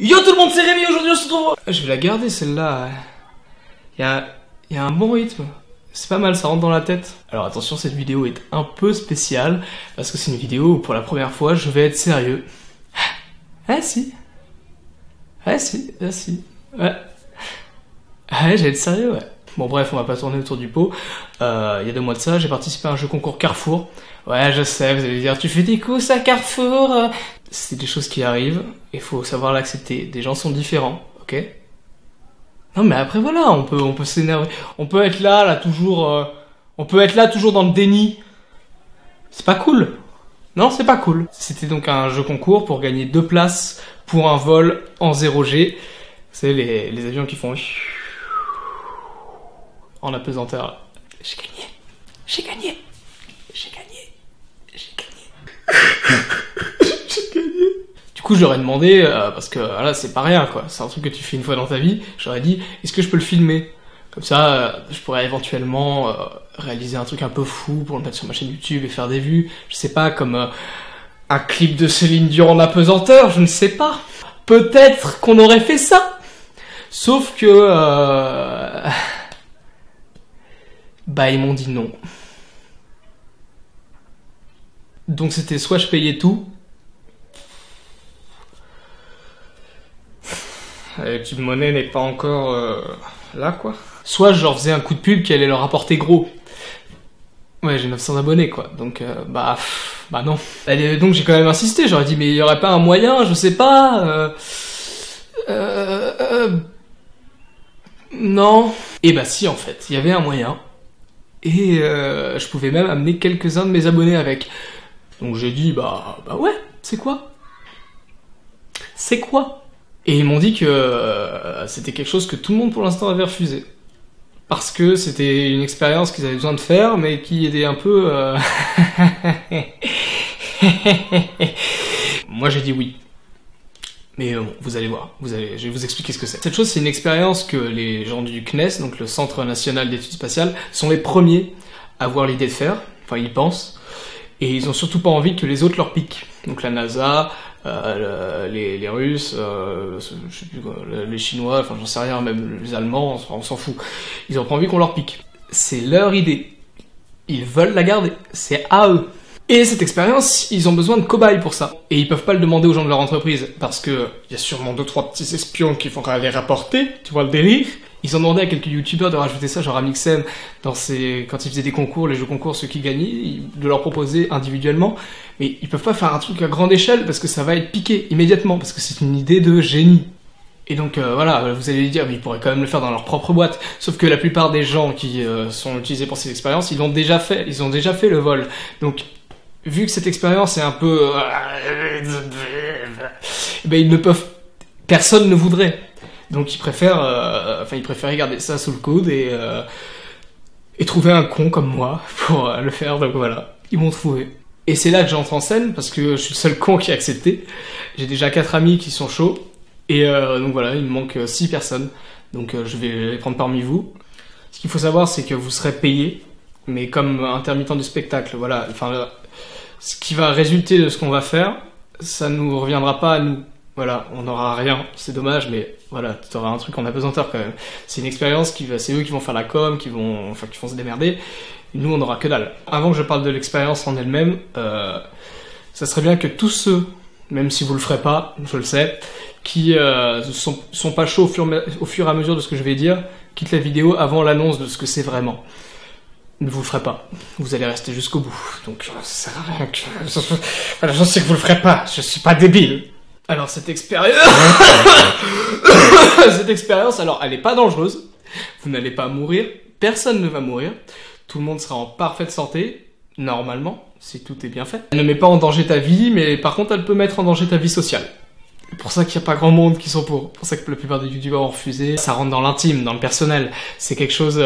Yo tout le monde, c'est Rémi, aujourd'hui on se retrouve... Je vais la garder celle-là. Il y a un bon rythme. C'est pas mal, ça rentre dans la tête. Alors attention, cette vidéo est un peu spéciale, parce que c'est une vidéo où pour la première fois je vais être sérieux. Ah si. Ah si, ah si. Ouais. Ouais, je vais être sérieux, ouais. Bon bref, on va pas tourner autour du pot. Il y a 2 mois de ça, j'ai participé à un jeu concours Carrefour. Ouais, je sais, vous allez dire, tu fais des courses à Carrefour. C'est des choses qui arrivent, il faut savoir l'accepter. Des gens sont différents, ok? Non mais après voilà, on peut s'énerver. On peut être là toujours... on peut être là toujours dans le déni. C'est pas cool. Non, c'est pas cool. C'était donc un jeu concours pour gagner 2 places pour un vol en 0G. C'est les avions qui font... en apesanteur. J'ai gagné. J'ai gagné. J'ai gagné. J'ai gagné. J'ai gagné. Du coup, j'aurais demandé, parce que là, c'est pas rien, quoi. C'est un truc que tu fais une fois dans ta vie. J'aurais dit, est-ce que je peux le filmer? Comme ça, je pourrais éventuellement réaliser un truc un peu fou pour le mettre sur ma chaîne YouTube et faire des vues. Je sais pas, comme un clip de Céline Dion en apesanteur, je ne sais pas. Peut-être qu'on aurait fait ça. Sauf que... bah, ils m'ont dit non. Donc c'était soit je payais tout, la Tube Monnaie n'est pas encore là quoi, soit je leur faisais un coup de pub qui allait leur rapporter gros. Ouais, j'ai 900 abonnés quoi, donc bah non. Donc j'ai quand même insisté, j'aurais dit mais il y aurait pas un moyen, je sais pas, non. Et bah si en fait, il y avait un moyen, et je pouvais même amener quelques-uns de mes abonnés avec. Donc j'ai dit, bah ouais, c'est quoi? C'est quoi? Et ils m'ont dit que c'était quelque chose que tout le monde pour l'instant avait refusé. Parce que c'était une expérience qu'ils avaient besoin de faire, mais qui était un peu... Moi j'ai dit oui. Mais bon, vous allez voir, je vais vous expliquer ce que c'est. Cette chose, c'est une expérience que les gens du CNES, donc le Centre National d'Études Spatiales, sont les premiers à avoir l'idée de faire. Enfin, ils pensent. Et ils ont surtout pas envie que les autres leur piquent. Donc la NASA, les Russes, je sais plus quoi, les Chinois, enfin j'en sais rien, même les Allemands, on s'en fout. Ils ont pas envie qu'on leur pique. C'est leur idée. Ils veulent la garder. C'est à eux. Et cette expérience, ils ont besoin de cobayes pour ça. Et ils peuvent pas le demander aux gens de leur entreprise, parce que y a sûrement 2-3 petits espions qui font les rapporter, tu vois le délire. Ils ont demandé à quelques youtubeurs de rajouter ça, genre Amixem, quand ils faisaient des concours, les jeux concours, ceux qui gagnaient, de leur proposer individuellement. Mais ils peuvent pas faire un truc à grande échelle, parce que ça va être piqué immédiatement, parce que c'est une idée de génie. Et donc voilà, vous allez dire, mais ils pourraient quand même le faire dans leur propre boîte. Sauf que la plupart des gens qui sont utilisés pour ces expériences, ils l'ont déjà fait, ils ont déjà fait le vol. Donc, vu que cette expérience est un peu... ben ils ne peuvent... Personne ne voudrait. Donc ils préfèrent garder ça sous le coude et trouver un con comme moi pour le faire, donc voilà. Ils m'ont trouvé. Et c'est là que j'entre en scène, parce que je suis le seul con qui a accepté. J'ai déjà 4 amis qui sont chauds, et donc voilà, il me manque 6 personnes. Donc je vais les prendre parmi vous. Ce qu'il faut savoir, c'est que vous serez payés, mais comme intermittent du spectacle, voilà. Enfin, ce qui va résulter de ce qu'on va faire, ça nous reviendra pas à nous. Voilà, on n'aura rien, c'est dommage, mais voilà, tu auras un truc en apesanteur quand même. C'est une expérience c'est eux qui vont faire la com, qui vont se démerder. Nous, on n'aura que dalle. Avant que je parle de l'expérience en elle-même, ça serait bien que tous ceux, même si vous le ferez pas, je le sais, qui sont pas chauds au fur et à mesure de ce que je vais dire, quittent la vidéo avant l'annonce de ce que c'est vraiment. Ne vous le ferez pas. Vous allez rester jusqu'au bout. Donc, ça sert à rien que... Voilà, je sais que vous le ferez pas. Je suis pas débile. Alors, cette expérience... alors, elle est pas dangereuse. Vous n'allez pas mourir. Personne ne va mourir. Tout le monde sera en parfaite santé. Normalement, si tout est bien fait. Elle ne met pas en danger ta vie, mais par contre, elle peut mettre en danger ta vie sociale. C'est pour ça qu'il n'y a pas grand monde qui sont pour. C'est pour ça que la plupart des youtubeurs ont refusé. Ça rentre dans l'intime, dans le personnel. C'est quelque chose...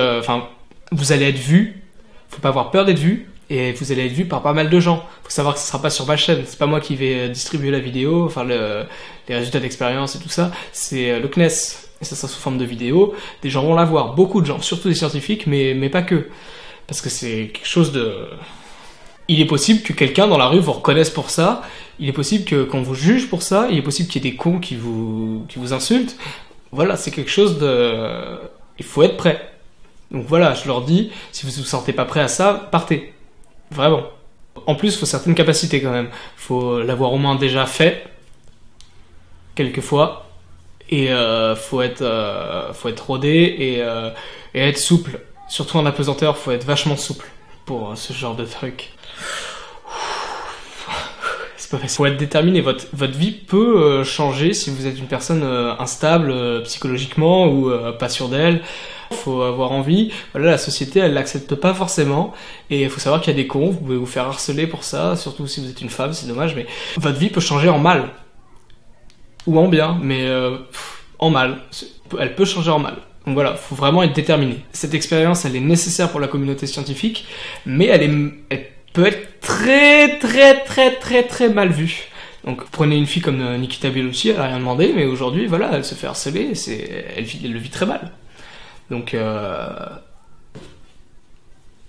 vous allez être vu. Faut pas avoir peur d'être vu, et vous allez être vu par pas mal de gens. Faut savoir que ce sera pas sur ma chaîne, c'est pas moi qui vais distribuer la vidéo, enfin les résultats d'expérience et tout ça, c'est le CNES, et ça sera sous forme de vidéo. Des gens vont la voir, beaucoup de gens, surtout des scientifiques, mais pas que. Parce que c'est quelque chose de... il est possible que quelqu'un dans la rue vous reconnaisse pour ça, il est possible que qu'on vous juge pour ça, il est possible qu'il y ait des cons qui vous insultent. Voilà, c'est quelque chose de... Il faut être prêt. Donc voilà, je leur dis, si vous ne vous sentez pas prêt à ça, partez. Vraiment. En plus, il faut certaines capacités quand même. Il faut l'avoir au moins déjà fait, quelquefois, et faut être rodé et être souple. Surtout en apesanteur, faut être vachement souple pour ce genre de truc. C'est pas facile. Faut être déterminé. Votre vie peut changer si vous êtes une personne instable psychologiquement ou pas sûre d'elle. Faut avoir envie. Voilà, la société, elle l'accepte pas forcément. Et il faut savoir qu'il y a des cons. Vous pouvez vous faire harceler pour ça, surtout si vous êtes une femme, c'est dommage. Mais votre vie peut changer en mal ou en bien, mais en mal. Elle peut changer en mal. Donc voilà, faut vraiment être déterminé. Cette expérience, elle est nécessaire pour la communauté scientifique, mais elle peut être très mal vue. Donc prenez une fille comme Nikita Bellucci, elle a rien demandé, mais aujourd'hui, voilà, elle se fait harceler, elle le vit très mal. Donc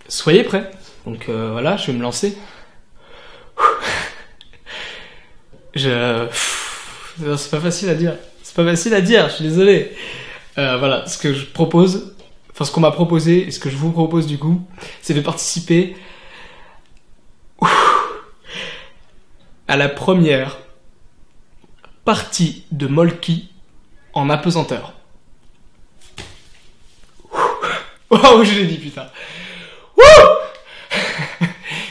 soyez prêts. Donc voilà, je vais me lancer. C'est pas facile à dire. C'est pas facile à dire, je suis désolé. Voilà, ce que je propose, enfin ce qu'on m'a proposé et ce que je vous propose du coup, c'est de participer à la première partie de Molki en apesanteur. Waouh, je l'ai dit, putain.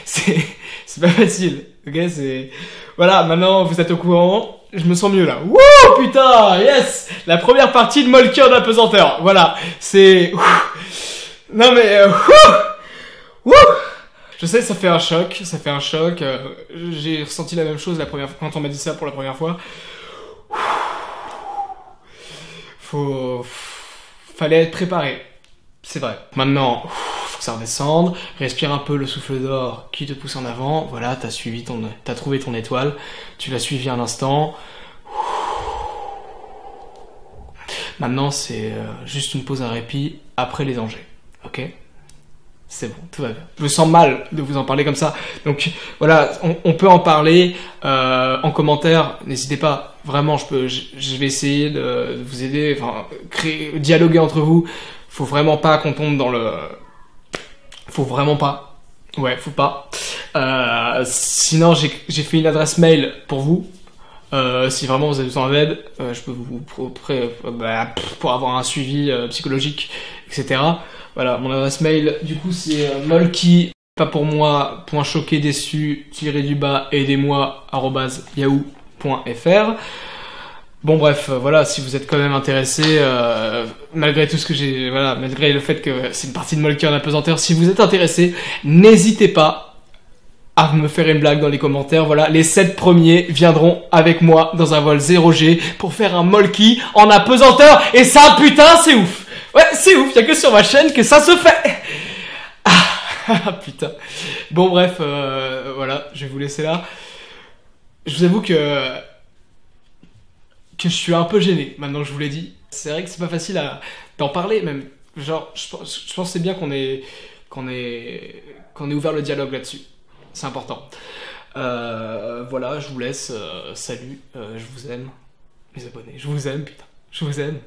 C'est pas facile, ok, c'est... Voilà, maintenant vous êtes au courant, je me sens mieux là. Wouh, putain, yes. La première partie de Molki en apesanteur, voilà, c'est... Non mais... Je sais, ça fait un choc, j'ai ressenti la même chose la première fois, quand on m'a dit ça pour la première fois. Fallait être préparé, c'est vrai. Maintenant, faut que ça redescende, respire un peu le souffle d'or qui te pousse en avant, voilà, t'as trouvé ton étoile, tu l'as suivi un instant. Maintenant, c'est juste une pause, un répit après les dangers, ok ? C'est bon, tout va bien. Je me sens mal de vous en parler comme ça. Donc voilà, on peut en parler en commentaire. N'hésitez pas. Vraiment, je vais essayer de vous aider. Enfin, dialoguer entre vous. Faut vraiment pas qu'on tombe dans le... Faut vraiment pas. Ouais, faut pas. Sinon, j'ai fait une adresse mail pour vous. Si vraiment vous avez besoin d'aide, je peux vous pour avoir un suivi psychologique, etc. Voilà, mon adresse mail, du coup, c'est molki, pas pour moi, .choqué déçu, _ aidez-moi, @yahoo.fr. Bon bref, voilà, si vous êtes quand même intéressé, malgré tout ce que j'ai, voilà, malgré le fait que c'est une partie de Molki en apesanteur, si vous êtes intéressé, n'hésitez pas à me faire une blague dans les commentaires. Voilà, les 7 premiers viendront avec moi dans un vol 0G pour faire un Molki en apesanteur. Et ça, putain, c'est ouf. Ouais, c'est ouf, y'a que sur ma chaîne que ça se fait. Ah, putain. Bon, bref, voilà, je vais vous laisser là. Je vous avoue que je suis un peu gêné, maintenant que je vous l'ai dit. C'est vrai que c'est pas facile d'en parler, même. Genre, je pense que c'est bien qu'on ait ouvert le dialogue là-dessus. C'est important. Voilà, je vous laisse. Salut, je vous aime. Mes abonnés, je vous aime, putain. Je vous aime.